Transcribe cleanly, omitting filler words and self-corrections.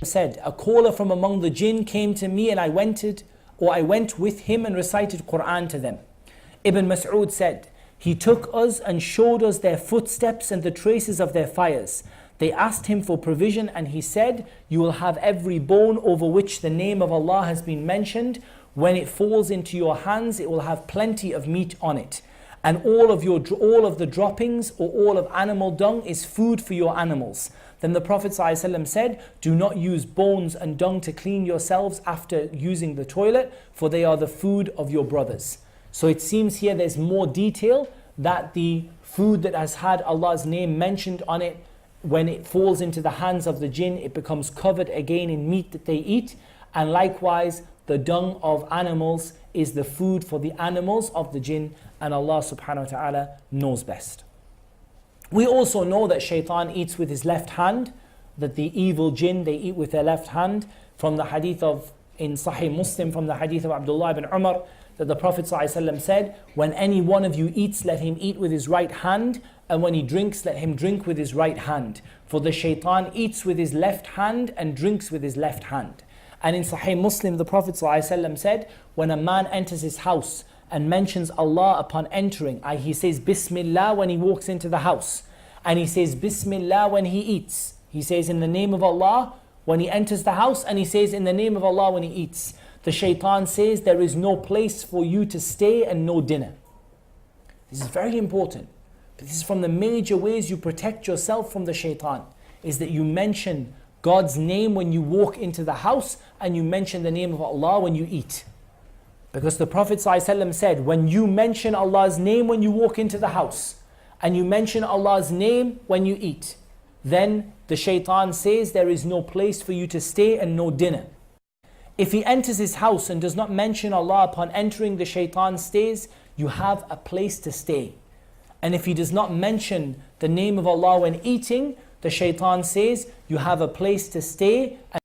said, a caller from among the jinn came to me and I went with him and recited Quran to them. Ibn Mas'ud said, he took us and showed us their footsteps and the traces of their fires. They asked him for provision and he said, you will have every bone over which the name of Allah has been mentioned. When it falls into your hands, it will have plenty of meat on it. And all of the droppings or all of animal dung is food for your animals. Then the Prophet ﷺ said, do not use bones and dung to clean yourselves after using the toilet, for they are the food of your brothers. So it seems here there's more detail that the food that has had Allah's name mentioned on it, when it falls into the hands of the jinn, it becomes covered again in meat that they eat. And likewise, the dung of animals is the food for the animals of the jinn, and Allah subhanahu wa ta'ala knows best. We also know that shaitan eats with his left hand, that the evil jinn, they eat with their left hand. From the hadith in Sahih Muslim, from the hadith of Abdullah ibn Umar, that the Prophet ﷺ said, when any one of you eats, let him eat with his right hand, and when he drinks, let him drink with his right hand. For the shaitan eats with his left hand and drinks with his left hand. And in Sahih Muslim, the Prophet ﷺ said, when a man enters his house and mentions Allah upon entering, he says Bismillah when he walks into the house, and he says Bismillah when he eats. He says in the name of Allah when he enters the house, and he says in the name of Allah when he eats. The shaitan says there is no place for you to stay and no dinner. This is very important. But this is from the major ways you protect yourself from the shaitan, is that you mention God's name when you walk into the house, and you mention the name of Allah when you eat. Because the Prophet ﷺ said, when you mention Allah's name when you walk into the house, and you mention Allah's name when you eat, then the shaitan says there is no place for you to stay and no dinner. If he enters his house and does not mention Allah upon entering, the shaitan says, you have a place to stay. And if he does not mention the name of Allah when eating, the shaitan says, you have a place to stay.